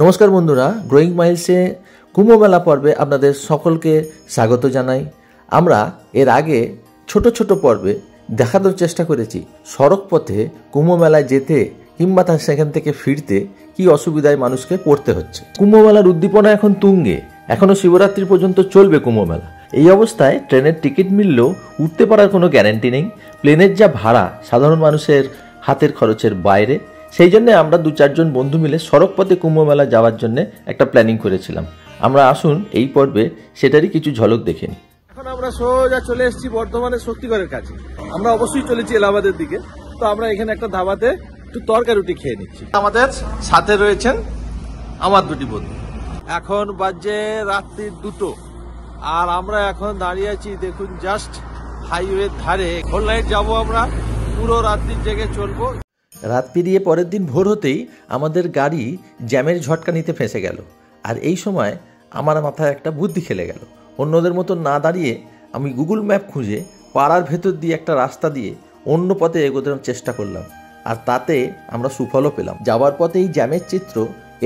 নমস্কার বন্ধুরা, গ্রোয়িং মাইলসে কুম্ভ মেলা পর্বে আপনাদের সকলকে স্বাগত জানাই। আমরা এর আগে ছোট ছোট পর্বে দেখানোর চেষ্টা করেছি সড়ক পথে কুম্ভ মেলায় যেতে কিংবা তার সেখান থেকে ফিরতে কি অসুবিধায় মানুষকে পড়তে হচ্ছে। কুম্ভ মেলার উদ্দীপনা এখন তুঙ্গে, এখনো শিবরাত্রি পর্যন্ত চলবে কুম্ভ মেলা। এই অবস্থায় ট্রেনের টিকিট মিললেও উঠতে পারার কোনো গ্যারান্টি নেই। প্লেনের যা ভাড়া সাধারণ মানুষের হাতের খরচের বাইরে। সেই জন্য আমরা 2-4 জন বন্ধু মিলে সড়ক পথে কুম্ভ মেলা যাওয়ার জন্য একটা প্ল্যানিং করেছিলাম। আমরা আসুন এই পর্বে সেটারই কিছু ঝলক দেখে নিই। এখন আমরা সোজা চলে এসেছি বর্ধমানের শক্তিগড়ের কাছে। আমরা অবশ্যই চলেছি এলাহাবাদের দিকে। তো আমরা এখানে একটা ধাবাতে একটু তরকা রুটি খেয়ে নিচ্ছি। আমাদের সাথে রয়েছেন আমার দুটি বন্ধু। এখন বাজে রাত্রি 2টো, আর আমরা এখন দাঁড়িয়ে আছি দেখুন জাস্ট হাইওয়ের ধারে। হোল নাইট যাবো আমরা, পুরো রাত্রি জেগে চলবো। রাত পেরিয়ে পরের দিন ভোর হতেই আমাদের গাড়ি জ্যামের ঝটকা নিতে ফেঁসে গেল। আর এই সময় আমার মাথায় একটা বুদ্ধি খেলে গেল। অন্যদের মতো না দাঁড়িয়ে আমি গুগল ম্যাপ খুঁজে পাড়ার ভেতর দিয়ে একটা রাস্তা দিয়ে অন্য পথে এগোতে চেষ্টা করলাম, আর তাতে আমরা সুফলও পেলাম। যাওয়ার পথে এই জ্যামের চিত্র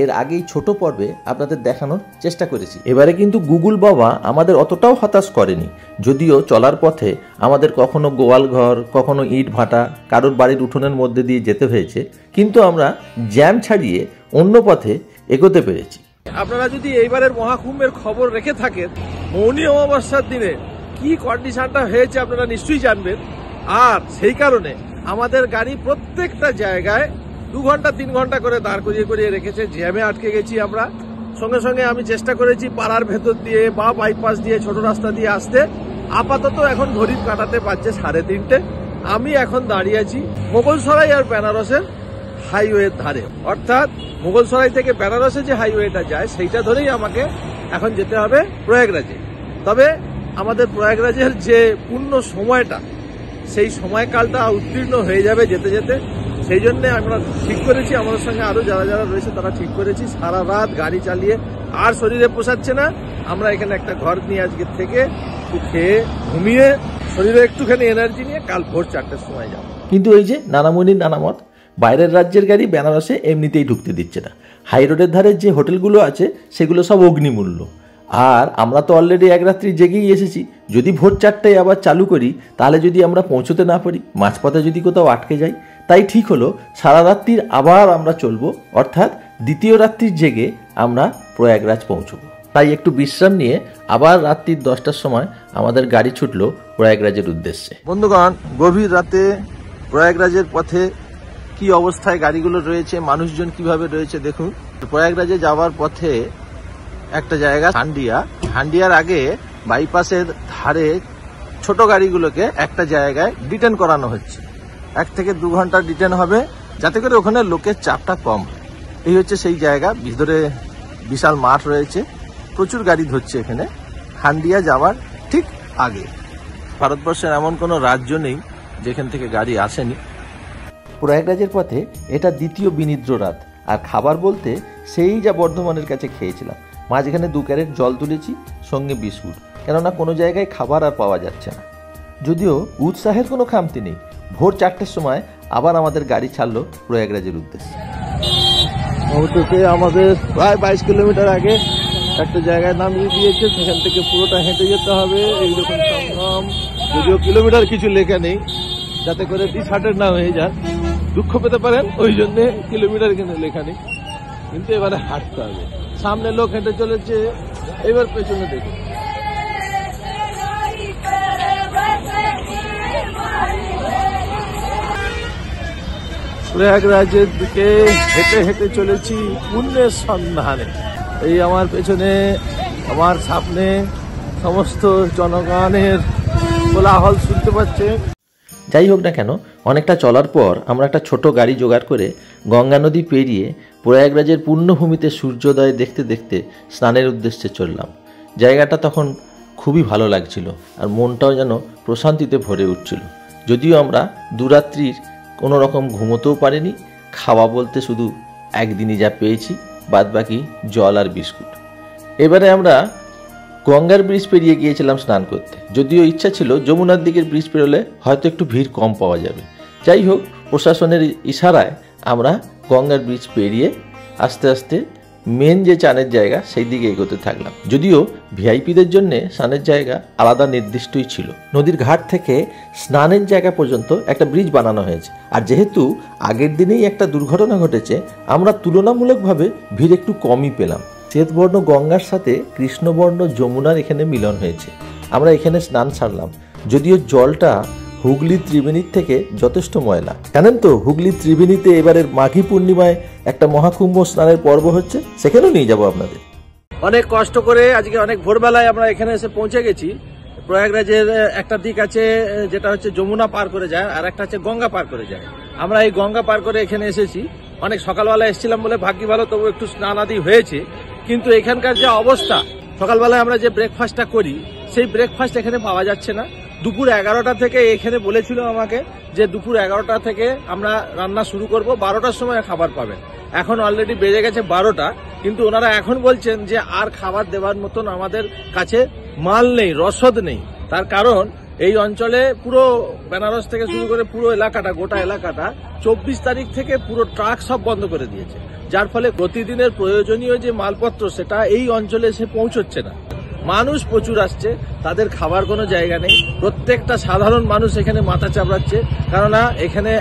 এর আগেই ছোট পর্বে আপনাদের দেখানোর চেষ্টা করেছি। এবারে কিন্তু গুগল বাবা আমাদের অতটাও হতাশ করেনি, যদিও চলার পথে আমাদের কখনো গোয়াল ঘর, কখনো ইট ভাটা, কারোর বাড়ির উঠোনের মধ্যে দিয়ে যেতে হয়েছে, কিন্তু আমরা জ্যাম ছাড়িয়ে অন্য পথে এগোতে পেরেছি। আপনারা যদি এইবারের মহাকুম্ভের খবর রেখে থাকেন, মৌনী অমাবস্যার দিনে কি কন্ডিশনটা হয়েছে আপনারা নিশ্চয়ই জানবেন। আর সেই কারণে আমাদের গাড়ি প্রত্যেকটা জায়গায় 2 ঘন্টা 3 ঘন্টা করে দাঁড় করিয়ে করিয়ে রেখেছে। জ্যামে আটকে গেছি আমরা। সঙ্গে সঙ্গে আমি চেষ্টা করেছি পাড়ার ভেতর দিয়ে বা বাইপাস দিয়ে ছোট রাস্তা দিয়ে আসতে। আপাতত এখন ঘড়ির কাটাতে পারছে 3:30। আমি এখন দাঁড়িয়ে আছি মোগলসরাই আর বেনারসের হাইওয়ের ধারে, অর্থাৎ মোগলসরাই থেকে বেনারসে যে হাইওয়েটা যায় সেইটা ধরেই আমাকে এখন যেতে হবে প্রয়াগরাজে। তবে আমাদের প্রয়াগরাজের যে পূর্ণ সময়টা, সেই সময়কালটা উত্তীর্ণ হয়ে যাবে যেতে যেতে। সেই জন্য আমরা ঠিক করেছি, আমাদের সঙ্গে আরো যারা যারা রয়েছে তারা ঠিক করেছি, সারা রাত গাড়ি চালিয়ে আর শরীরে পোষাচ্ছে না, আমরা এখানে একটা ঘর নিয়ে আজকে থেকে একটু খেয়ে ঘুমিয়ে শরীরে একটুখানি এনার্জি নিয়ে কাল ভোর 4টের সময় যাবো। কিন্তু এই যে নানামণির নানামত, বাইরের রাজ্যের গাড়ি বেনারসে এমনিতেই ঢুকতে দিচ্ছে না। হাই রোডের ধারে যে হোটেলগুলো আছে সেগুলো সব অগ্নিমূল্য। আর আমরা তো অলরেডি এক রাত্রি জেগেই এসেছি। যদি ভোর 4টায় আবার চালু করি, তাহলে যদি আমরা পৌঁছতে না পারি, মাঝপথে যদি কোথাও আটকে যাই, তাই ঠিক হলো সারা রাত্রির আবার আমরা চলবো, অর্থাৎ দ্বিতীয় রাত্রির জেগে আমরা প্রয়াগরাজ পৌঁছবো। তাই একটু বিশ্রাম নিয়ে আবার রাত্রির 10টার সময় আমাদের গাড়ি ছুটলো প্রয়াগরাজের উদ্দেশ্যে। বন্ধুগণ, গভীর রাতে প্রয়াগরাজের পথে কি অবস্থায় গাড়িগুলো রয়েছে, মানুষজন কিভাবে রয়েছে দেখুন। প্রয়াগরাজে যাওয়ার পথে একটা জায়গা হান্ডিয়ার আগে বাইপাসের ধারে ছোট গাড়িগুলোকে একটা জায়গায় ডিটেন করানো হচ্ছে। 1 থেকে 2 ঘন্টা ডিটেন হবে, যাতে করে ওখানে লোকের চাপটা কম হয়। এই হচ্ছে সেই জায়গা। ভিতরে বিশাল মাঠ রয়েছে, প্রচুর গাড়ি ধরছে এখানে। হান্ডিয়া যাওয়ার ঠিক আগে। ভারতবর্ষের এমন কোনো রাজ্য নেই যেখান থেকে গাড়ি আসেনি। প্রয়াগরাজের পথে এটা দ্বিতীয় বিনিদ্র রাত। আর খাবার বলতে সেই যা বর্ধমানের কাছে খেয়েছিলাম। মাঝখানে 2 ক্যারেট জল তুলেছি, সঙ্গে বিস্কুট, কেননা কোনো জায়গায় খাবার আর পাওয়া যাচ্ছে না। যদিও উৎসাহের কোনো খামতি নেই। ভোর 4টের সময় আবার আমাদের গাড়ি ছাড়লো প্রয়াগরাজের উদ্দেশ্যে। অবশেষে আমাদের প্রায় 22 কিলোমিটার আগে একটা জায়গায় নামিয়ে দিয়েছে। সেখান থেকে পুরোটা হেঁটে যেতে হবে। এইরকম সংগ্রাম, যদিও কিলোমিটার কিছু লেখা নেই, যাতে করে ডিসহার্টেড না হয়ে যান, দুঃখ পেতে পারেন, ওই জন্য কিলোমিটার কিন্তু লেখা নেই। কিন্তু এবারে হাঁটতে হবে। সামনে লোক হেঁটে চলেছে, এবার পেছনে দেখুন। প্রয়াগরাজের দিকে হেঁটে হেঁটে চলেছি পুণ্যের সন্ধানে। এই আমার পেছনে, আমার সামনে সমস্ত জনগণের কোলাহল শুনতে পাচ্ছে। যাই হোক না কেন, অনেকটা চলার পর আমরা একটা ছোট গাড়ি জোগাড় করে গঙ্গা নদী পেরিয়ে প্রয়াগরাজের পূর্ণভূমিতে সূর্যোদয় দেখতে দেখতে স্নানের উদ্দেশ্যে চললাম। জায়গাটা তখন খুবই ভালো লাগছিল, আর মনটাও যেন প্রশান্তিতে ভরে উঠছিল। যদিও আমরা 2 রাত্রির কোনো রকম ঘুমোতেও পারিনি। খাওয়া বলতে শুধু একদিনই যা পেয়েছি, বাদবাকি জল আর বিস্কুট। এবারে আমরা গঙ্গার ব্রিজ পেরিয়ে গিয়েছিলাম স্নান করতে। যদিও ইচ্ছা ছিল যমুনার দিকের ব্রিজ পেরোলে হয়তো একটু ভিড় কম পাওয়া যাবে। যাই হোক, প্রশাসনের ইশারায় আমরা গঙ্গার ব্রিজ পেরিয়ে আস্তে আস্তে মেন যে চানের জায়গা সেই দিকে এগোতে থাকলাম। যদিও ভিআইপিদের জন্য স্নানের জায়গা আলাদা নির্দিষ্টই ছিল। নদীর ঘাট থেকে স্নানের জায়গা পর্যন্ত একটা ব্রিজ বানানো হয়েছে। আর যেহেতু আগের দিনেই একটা দুর্ঘটনা ঘটেছে, আমরা তুলনামূলকভাবে ভিড় একটু কমই পেলাম। শ্বেতবর্ণ গঙ্গার সাথে কৃষ্ণবর্ণ যমুনার এখানে মিলন হয়েছে। আমরা এখানে স্নান সারলাম, যদিও জলটা হুগলি ত্রিবেণীর থেকে যথেষ্ট ময়লা। জানেন তো, হুগলি ত্রিবেণীতে এবারের মাঘী পূর্ণিমায় একটা মহাকুম্ভ স্নানের পর্ব হচ্ছে, সেখানেও নিয়ে যাবো আপনাদের। অনেক কষ্ট করে আজকে অনেক ভোরবেলায় আমরা এখানে এসে পৌঁছে গেছি। প্রয়াগরাজের একটা দিক আছে যেটা হচ্ছে যমুনা পার করে যায়, আর একটা হচ্ছে গঙ্গা পার করে যায়। আমরা এই গঙ্গা পার করে এখানে এসেছি। অনেক সকালবেলা এসেছিলাম বলে ভাগ্যি ভালো, তবু একটু স্নান আদি হয়েছে। কিন্তু এখানকার যে অবস্থা, সকালবেলায় আমরা যে ব্রেকফাস্টটা করি সেই ব্রেকফাস্ট এখানে পাওয়া যাচ্ছে না। দুপুর 11টা থেকে এখানে বলেছিল আমাকে যে দুপুর 11টা থেকে আমরা রান্না শুরু করব, 12টার সময় খাবার পাবেন। এখন অলরেডি বেজে গেছে 12টা, কিন্তু ওনারা এখন বলছেন যে আর খাবার দেওয়ার মতন আমাদের কাছে মাল নেই, রসদ নেই। তার কারণ এই অঞ্চলে পুরো বেনারস থেকে শুরু করে পুরো এলাকাটা, গোটা এলাকাটা 24 তারিখ থেকে পুরো ট্রাক সব বন্ধ করে দিয়েছে, যার ফলে প্রতিদিনের প্রয়োজনীয় যে মালপত্র সেটা এই অঞ্চলে এসে পৌঁছচ্ছে না। মানুষ প্রচুর আসছে, তাদের খাবার কোনো জায়গা নেই। প্রত্যেকটা সাধারণ মানুষ এখানে মাথা চাপড়াচ্ছে, কেননা এখানে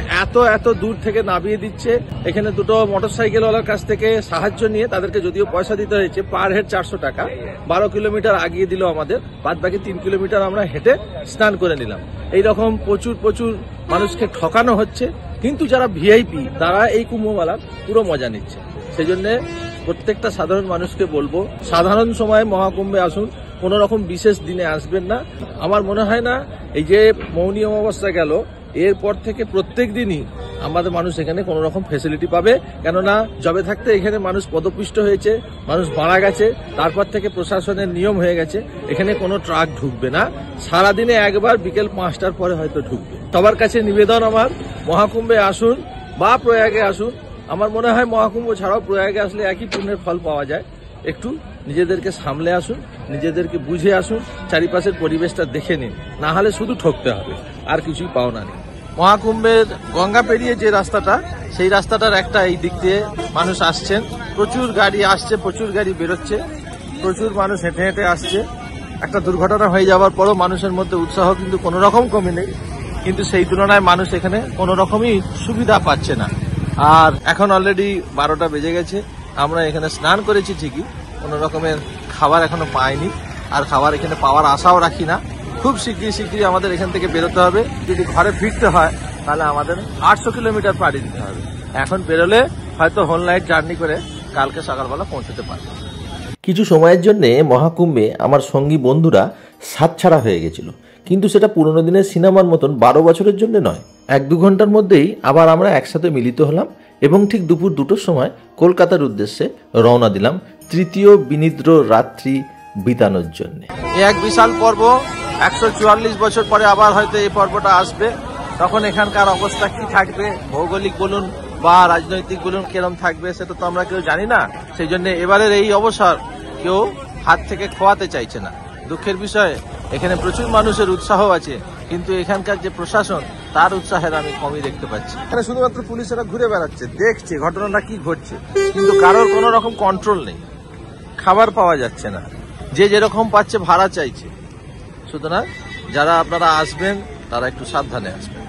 এত দূর থেকে নামিয়ে দিচ্ছে। এখানে দুটো মোটরসাইকেলওয়ালার কাছ থেকে সাহায্য নিয়ে তাদেরকে যদিও পয়সা দিতে হয়েছে, পার হেড 400 টাকা। 12 কিলোমিটার আগিয়ে দিল আমাদের, বাদ বাকি 3 কিলোমিটার আমরা হেঁটে স্নান করে নিলাম। এইরকম প্রচুর মানুষকে ঠকানো হচ্ছে, কিন্তু যারা ভিআইপি তারা এই কুম্ভমেলার পুরো মজা নিচ্ছে। সেই জন্য প্রত্যেকটা সাধারণ মানুষকে বলবো, সাধারণ সময়ে মহাকুম্ভে আসুন, কোনো রকম বিশেষ দিনে আসবেন না। আমার মনে হয় না এই যে মৌনী অমাবস্যা গেল, এরপর থেকে প্রত্যেক দিনই আমাদের মানুষ এখানে কোনো রকম ফেসিলিটি পাবে। কেননা যবে থাকতে এখানে মানুষ পদপিষ্ট হয়েছে, মানুষ মারা গেছে, তারপর থেকে প্রশাসনের নিয়ম হয়ে গেছে এখানে কোনো ট্রাক ঢুকবে না। সারাদিনে একবার বিকেল 5টার পরে হয়তো ঢুকবে। সবার কাছে নিবেদন আমার, মহাকুম্ভে আসুন বা প্রয়াগে আসুন। আমার মনে হয় মহাকুম্ভ ছাড়াও প্রয়াগে আসলে একই পুণ্যের ফল পাওয়া যায়। একটু নিজেদেরকে সামলে আসুন, নিজেদেরকে বুঝে আসুন, চারিপাশের পরিবেশটা দেখে নিন, না হলে শুধু ঠকতে হবে, আর কিছুই পাওনা নেই। মহাকুম্ভের গঙ্গা পেরিয়ে যে রাস্তাটা, সেই রাস্তাটার একটা এই দিক দিয়ে মানুষ আসছেন, প্রচুর গাড়ি আসছে, প্রচুর গাড়ি বেরোচ্ছে, প্রচুর মানুষ হেঁটে হেঁটে আসছে। একটা দুর্ঘটনা হয়ে যাওয়ার পরও মানুষের মধ্যে উৎসাহ কিন্তু কোনো রকম কমে নেই, কিন্তু সেই তুলনায় মানুষ এখানে কোনো রকমই সুবিধা পাচ্ছে না। আর এখন অলরেডি 12টা বেজে গেছে। আমরা এখানে স্নান করেছি ঠিকই, কোনো রকমের খাবার এখনো পাইনি, আর খাবার এখানে পাওয়ার আশাও রাখি না। খুব শীঘ্রই আমাদের এখান থেকে বেরোতে হবে। যদি ঘরে ফিরতে হয় তাহলে আমাদের 800 কিলোমিটার পাড়ি দিতে হবে। এখন বেরোলে হয়তো হোল নাইট জার্নি করে কালকে সকালবেলা পৌঁছতে পারবে। কিছু সময়ের জন্যে মহাকুম্ভে আমার সঙ্গী বন্ধুরা ছাড়া হয়ে গেছিল, কিন্তু সেটা পুরোনো দিনের সিনেমার মতন 12 বছরের জন্য নয়। 1-2 ঘন্টার মধ্যেই আবার আমরা একসাথে মিলিত হলাম এবং ঠিক দুপুর 2টোর সময় কলকাতার উদ্দেশ্যে রওনা দিলাম তৃতীয় বিনিদ্র রাত্রি বিতানোর জন্য। এক বিশাল পর্ব, 144 বছর পরে আবার হয়তো এই পর্বটা আসবে। তখন এখানকার অবস্থা কি থাকবে, ভৌগোলিক বলুন বা রাজনৈতিক বলুন কিরম থাকবে, সেটা তো আমরা কেউ জানি না। সেই জন্য এবারের এই অবসর কেউ হাত থেকে খোয়াতে চাইছে না। দুঃখের বিষয়, এখানে প্রচুর মানুষের উৎসাহ আছে, কিন্তু এখানকার যে প্রশাসন তার উৎসাহের আমি কমই দেখতে পাচ্ছি। এখানে শুধুমাত্র পুলিশেরা ঘুরে বেড়াচ্ছে, দেখছে ঘটনাটা কি ঘটছে, কিন্তু কারোর কোনো রকম কন্ট্রোল নেই। খাবার পাওয়া যাচ্ছে না, যে যেরকম পাচ্ছে ভাড়া চাইছে। সুতরাং যারা আপনারা আসবেন তারা একটু সাবধানে আসবেন।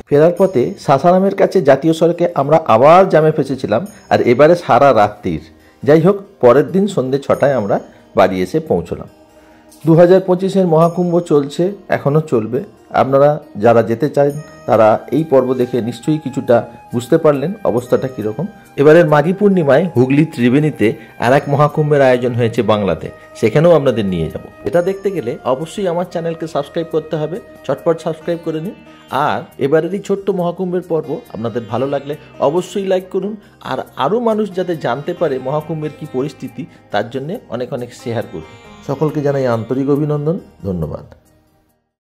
ফেরার পথে সাসারামের কাছে জাতীয় সড়কে আমরা আবার জ্যামে ফেসেছিলাম, আর এবারে সারা রাত্রির। যাই হোক, পরের দিন সন্ধ্যে 6টায় আমরা বাড়ি এসে পৌঁছলাম। 2025-এর মহাকুম্ভ চলছে, এখনও চলবে। আপনারা যারা যেতে চান তারা এই পর্ব দেখে নিশ্চয়ই কিছুটা বুঝতে পারলেন অবস্থাটা কীরকম। এবারের মাঘী পূর্ণিমায় হুগলি ত্রিবেণীতে আর এক মহাকুম্ভের আয়োজন হয়েছে বাংলাতে, সেখানেও আপনাদের নিয়ে যাব। এটা দেখতে গেলে অবশ্যই আমার চ্যানেলকে সাবস্ক্রাইব করতে হবে, চটপট সাবস্ক্রাইব করে নিন। আর এবারের এই ছোট্ট মহাকুম্ভের পর্ব আপনাদের ভালো লাগলে অবশ্যই লাইক করুন, আর আরও মানুষ যাতে জানতে পারে মহাকুম্ভের কি পরিস্থিতি, তার জন্য অনেক শেয়ার করুন। সকলকে জানাই আন্তরিক অভিনন্দন, ধন্যবাদ।